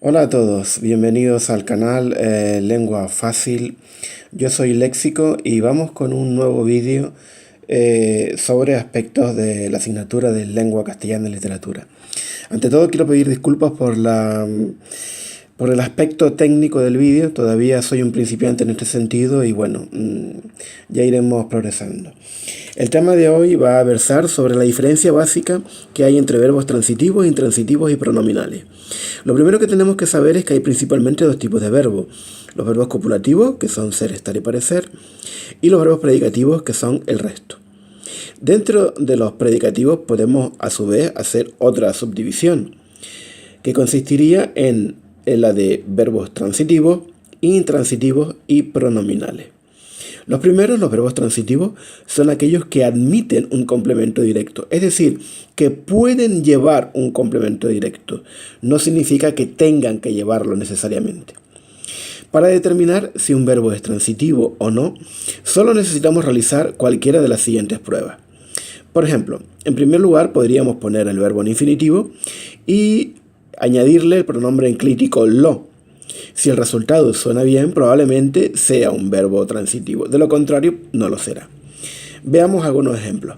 Hola a todos, bienvenidos al canal Lengua Fácil. Yo soy Léxico y vamos con un nuevo vídeo sobre aspectos de la asignatura de Lengua Castellana y Literatura. Ante todo quiero pedir disculpas por el aspecto técnico del vídeo. Todavía soy un principiante en este sentido y bueno, ya iremos progresando. El tema de hoy va a versar sobre la diferencia básica que hay entre verbos transitivos, intransitivos y pronominales. Lo primero que tenemos que saber es que hay principalmente dos tipos de verbos. Los verbos copulativos, que son ser, estar y parecer, y los verbos predicativos, que son el resto. Dentro de los predicativos podemos a su vez hacer otra subdivisión, que consistiría en la de verbos transitivos, intransitivos y pronominales. Los primeros, los verbos transitivos, son aquellos que admiten un complemento directo, es decir, que pueden llevar un complemento directo. No significa que tengan que llevarlo necesariamente. Para determinar si un verbo es transitivo o no, solo necesitamos realizar cualquiera de las siguientes pruebas. Por ejemplo, en primer lugar podríamos poner el verbo en infinitivo y añadirle el pronombre enclítico lo. Si el resultado suena bien, probablemente sea un verbo transitivo. De lo contrario, no lo será. Veamos algunos ejemplos.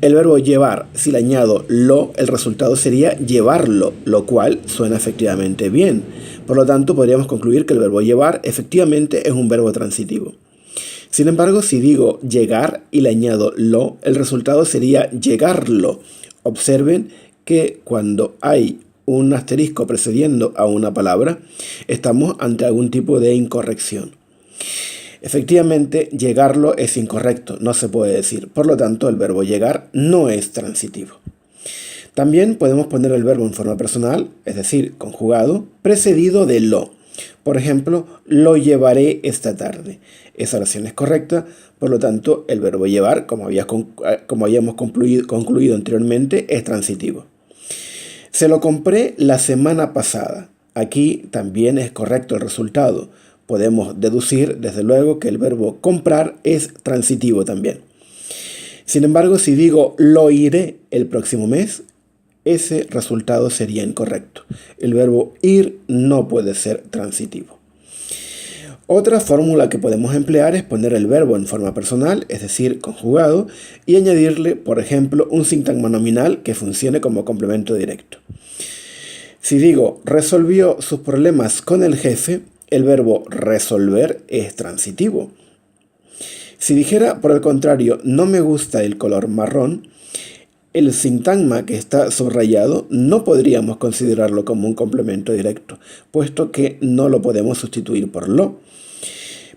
El verbo llevar, si le añado lo, el resultado sería llevarlo, lo cual suena efectivamente bien. Por lo tanto, podríamos concluir que el verbo llevar efectivamente es un verbo transitivo. Sin embargo, si digo llegar y le añado lo, el resultado sería llegarlo. Observen que cuando hay un asterisco precediendo a una palabra, estamos ante algún tipo de incorrección. Efectivamente, llegarlo es incorrecto, no se puede decir. Por lo tanto, el verbo llegar no es transitivo. También podemos poner el verbo en forma personal, es decir, conjugado, precedido de lo. Por ejemplo, lo llevaré esta tarde. Esa oración es correcta, por lo tanto, el verbo llevar, como habíamos concluido anteriormente, es transitivo. Se lo compré la semana pasada. Aquí también es correcto el resultado. Podemos deducir, desde luego, que el verbo comprar es transitivo también. Sin embargo, si digo lo iré el próximo mes, ese resultado sería incorrecto. El verbo ir no puede ser transitivo. Otra fórmula que podemos emplear es poner el verbo en forma personal, es decir, conjugado, y añadirle, por ejemplo, un sintagma nominal que funcione como complemento directo. Si digo resolvió sus problemas con el jefe, el verbo resolver es transitivo. Si dijera, por el contrario, no me gusta el color marrón, el sintagma que está subrayado no podríamos considerarlo como un complemento directo, puesto que no lo podemos sustituir por lo.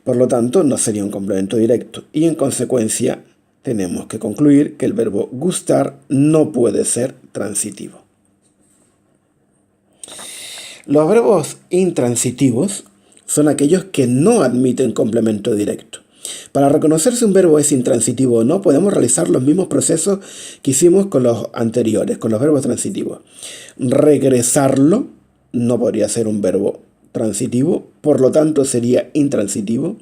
Por lo tanto, no sería un complemento directo y en consecuencia tenemos que concluir que el verbo gustar no puede ser transitivo. Los verbos intransitivos son aquellos que no admiten complemento directo. Para reconocer si un verbo es intransitivo o no, podemos realizar los mismos procesos que hicimos con los anteriores, con los verbos transitivos. Regresarlo no podría ser un verbo transitivo, por lo tanto sería intransitivo.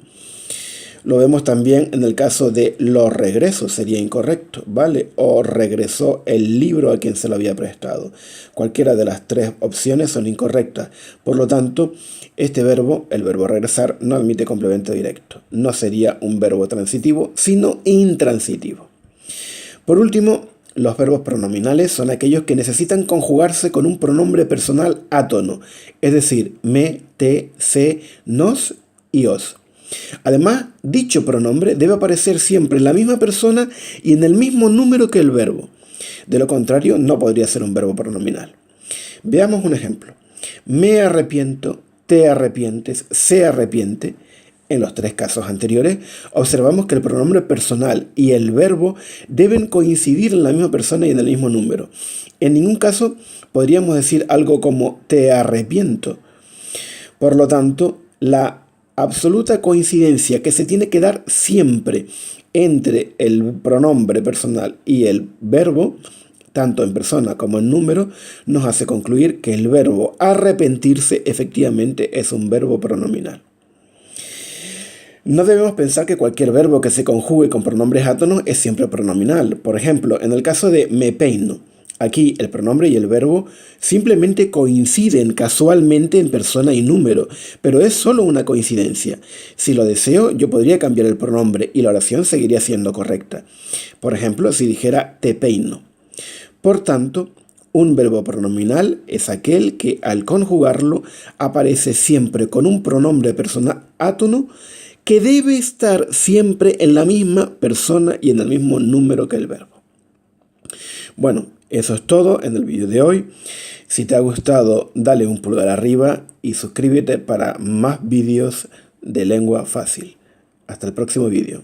Lo vemos también en el caso de los regresos, sería incorrecto, ¿vale? O regresó el libro a quien se lo había prestado. Cualquiera de las tres opciones son incorrectas. Por lo tanto, este verbo, el verbo regresar, no admite complemento directo. No sería un verbo transitivo, sino intransitivo. Por último, los verbos pronominales son aquellos que necesitan conjugarse con un pronombre personal átono, es decir, me, te, se, nos y os. Además, dicho pronombre debe aparecer siempre en la misma persona y en el mismo número que el verbo. De lo contrario, no podría ser un verbo pronominal. Veamos un ejemplo. Me arrepiento, te arrepientes, se arrepiente. En los tres casos anteriores, observamos que el pronombre personal y el verbo deben coincidir en la misma persona y en el mismo número. En ningún caso podríamos decir algo como te arrepiento. Por lo tanto, la absoluta coincidencia que se tiene que dar siempre entre el pronombre personal y el verbo, tanto en persona como en número, nos hace concluir que el verbo arrepentirse efectivamente es un verbo pronominal. No debemos pensar que cualquier verbo que se conjugue con pronombres átonos es siempre pronominal. Por ejemplo, en el caso de me peino, Aquí el pronombre y el verbo simplemente coinciden casualmente en persona y número, pero es solo una coincidencia. Si lo deseo, yo podría cambiar el pronombre y la oración seguiría siendo correcta. Por ejemplo, si dijera te peino. Por tanto, un verbo pronominal es aquel que al conjugarlo aparece siempre con un pronombre personal átono que debe estar siempre en la misma persona y en el mismo número que el verbo. Bueno, eso es todo en el vídeo de hoy. Si te ha gustado, dale un pulgar arriba y suscríbete para más vídeos de lengua fácil. Hasta el próximo vídeo.